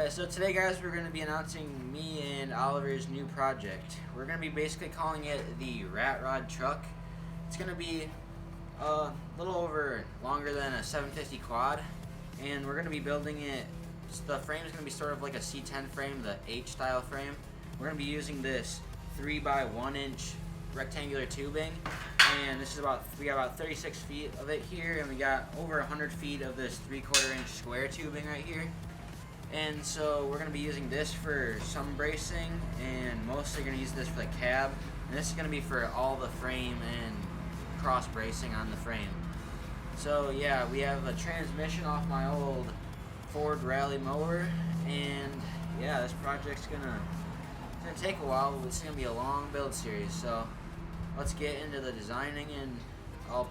Alright, so today guys we're going to be announcing me and Oliver's new project. We're going to be basically calling it the Rat Rod Truck. It's going to be a little over longer than a 750 quad, and we're going to be building it. The frame is going to be sort of like a C10 frame, the H style frame. We're going to be using this 3 by 1 inch rectangular tubing, and this is we got about 36 feet of it here, and we got over 100 feet of this 3/4 inch square tubing right here. And so we're going to be using this for some bracing, and mostly going to use this for the cab. And this is going to be for all the frame and cross bracing on the frame. So yeah, we have a transmission off my old Ford Rally mower, and yeah, this project's gonna take a while, but it's gonna be a long build series. So let's get into the designing and all.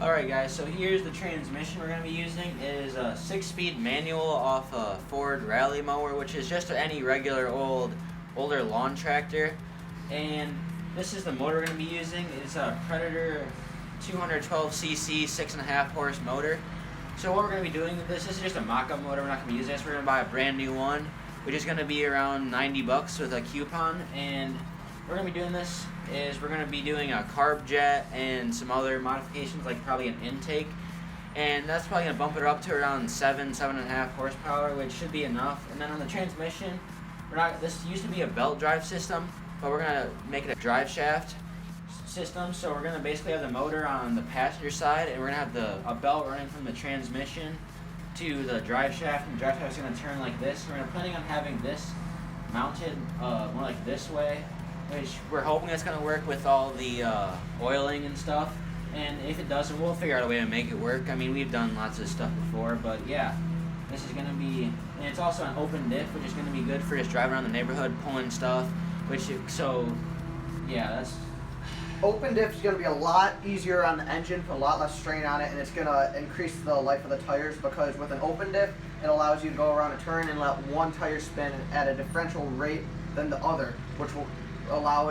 Alright guys, so here's the transmission we're going to be using. It is a 6-speed manual off a Ford Rally mower, which is just any regular older lawn tractor. And this is the motor we're going to be using. It's a Predator 212cc 6.5 horse motor. So what we're going to be doing with this is just a mock-up motor. We're not going to be using this. We're going to buy a brand new one, which is going to be around $90 with a coupon. And we're going to be doing this is we're going to be doing a carb jet and some other modifications, like probably an intake, and that's probably going to bump it up to around 7.5 horsepower, which should be enough. And then on the transmission, this used to be a belt drive system, but we're going to make it a drive shaft system. So we're going to basically have the motor on the passenger side, and we're going to have a belt running from the transmission to the drive shaft, and the drive shaft is going to turn like this. We're planning on having this mounted more like this way, which we're hoping it's going to work with all the oiling and stuff. And if it doesn't, we'll figure out a way to make it work. I mean, we've done lots of stuff before, but yeah, this is going to be, and it's also an open diff, which is going to be good for just driving around the neighborhood, pulling stuff, so yeah, that's... Open diff is going to be a lot easier on the engine, put a lot less strain on it, and it's going to increase the life of the tires, because with an open diff, it allows you to go around a turn and let one tire spin at a differential rate than the other, which will allow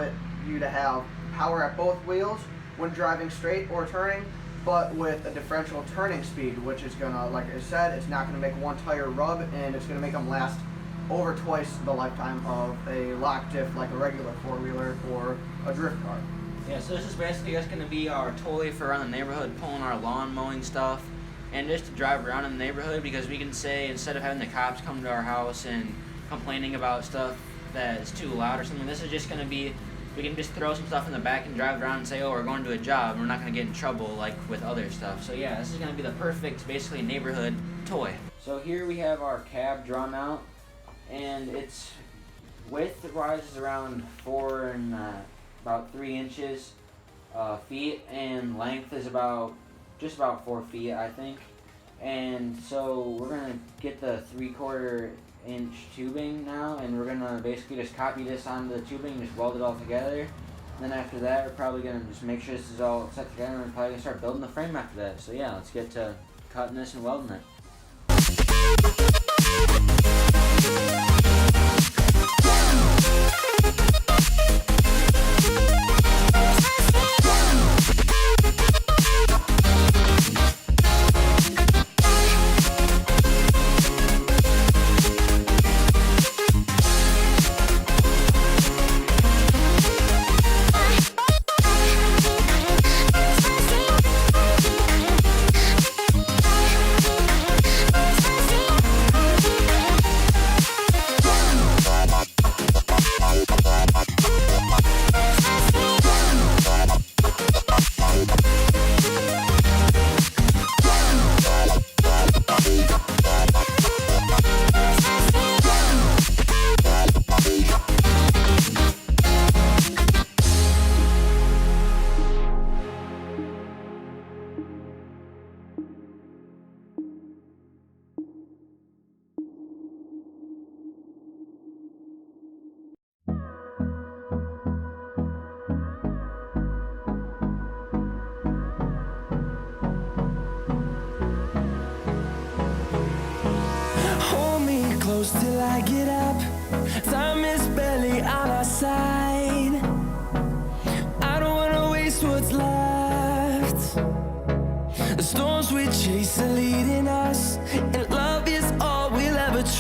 you to have power at both wheels when driving straight or turning, but with a differential turning speed, which is going to, like I said, it's not going to make one tire rub, and it's going to make them last over twice the lifetime of a lock diff like a regular four-wheeler or a drift car. Yeah, so this is basically just going to be our toy for around the neighborhood, pulling our lawn mowing stuff, and just to drive around in the neighborhood, because we can say, instead of having the cops come to our house and complaining about stuff that is too loud or something, this is just going to be, we can just throw some stuff in the back and drive around and say, oh, we're going to a job, and we're not going to get in trouble like with other stuff. So yeah, this is going to be the perfect, basically, neighborhood toy. So here we have our cab drawn out, and its width-wise is around 4 and about 3 inches feet, and length is just about 4 feet, I think. And so we're going to get the 3/4 inch tubing now, and we're going to basically just copy this onto the tubing and just weld it all together. And then after that, we're probably going to just make sure this is all set together, and we're probably going to start building the frame after that. So yeah, let's get to cutting this and welding it.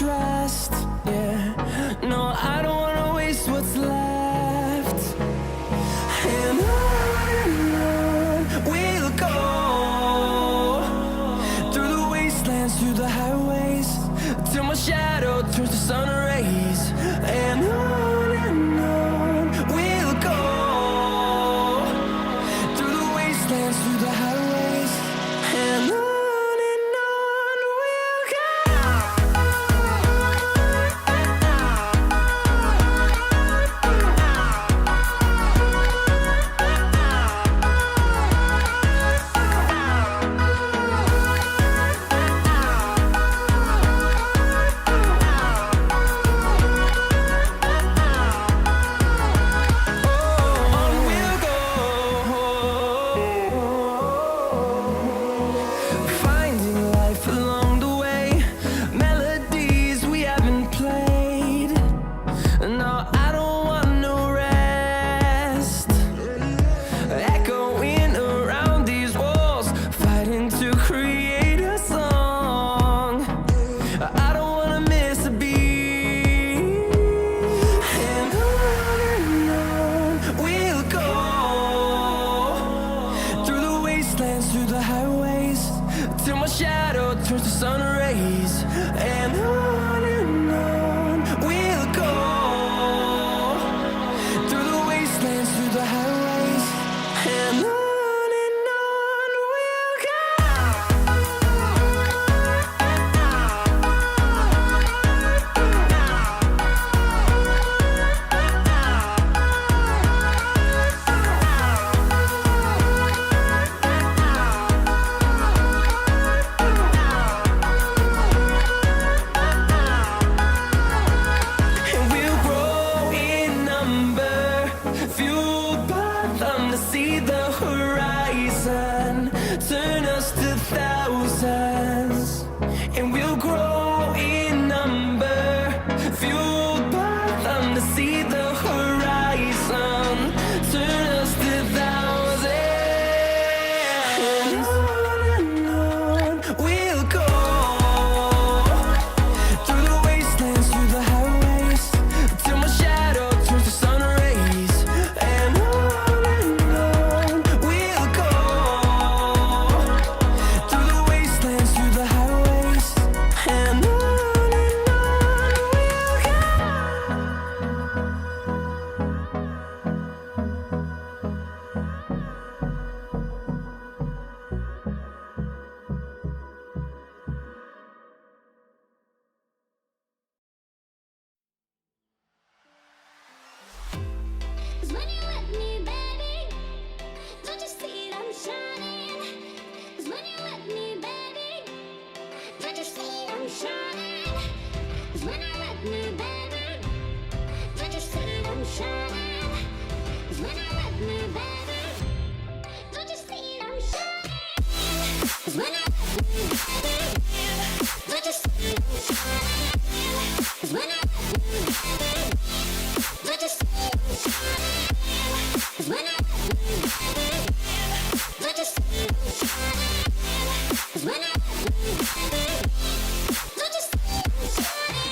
trust. Yeah, no, I don't wanna waste what's left. And on we'll go, through the wastelands, through the highways, till my shadow turns to sun rays. And on we'll go, through the wastelands, through the highways, and on we'll go. Finding life along the way, melodies we haven't played. No, I don't want no rest. Echoing around these walls, fighting to create a song. I don't wanna miss a beat. And on we'll go, through the wastelands, through the highways, till my shadow turns to sun rays. And on we'll go, through the wastelands, through the highways, and on we'll go. And we'll grow in number, fueled by them to see the horizon, turn us to thousands. And we'll grow in number, fueled by them to see the horizon, turn us to thousands. And on we'll go, through the wastelands, through the highways, till my shadow turns to sun rays. And on we'll go, through the wastelands, through the highways, and on we'll go. Cause when you're with me, baby, don't you see I'm shining? Cause when you're with me, baby, don't you see I'm shining? Cause when you're with me, baby, don't you see I'm shining? Cause when you're with me, baby, don't you see I'm shining? Cause when you're with me, baby, don't you see I'm shining? Cause when you're with me, baby, don't you see I'm shining? Cause when you're with me, baby, don't you see I'm shining? Cause when you're with me, baby, don't you see I'm shining?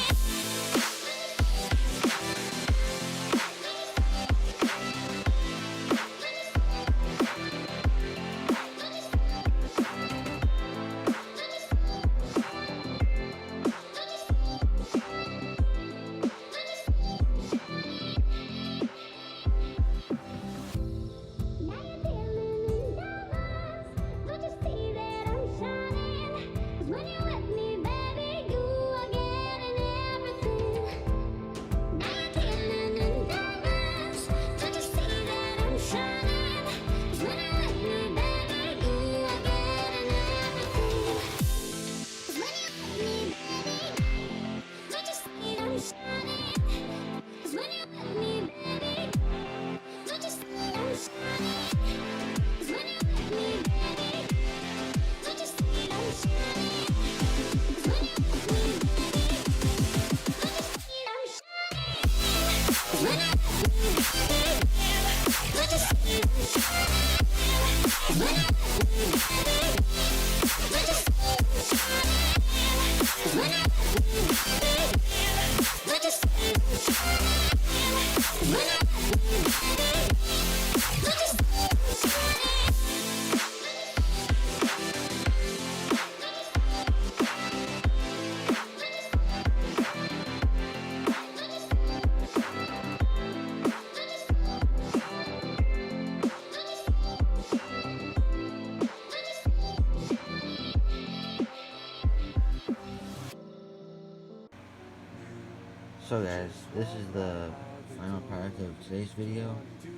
So guys, this is the final product of today's video.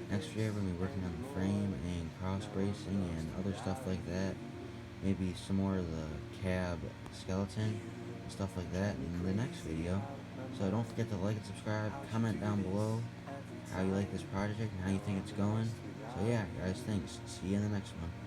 Next video we're going to be working on the frame and cross bracing and other stuff like that. Maybe some more of the cab skeleton and stuff like that in the next video. So don't forget to like and subscribe, comment down below how you like this project and how you think it's going. So yeah guys, thanks. See you in the next one.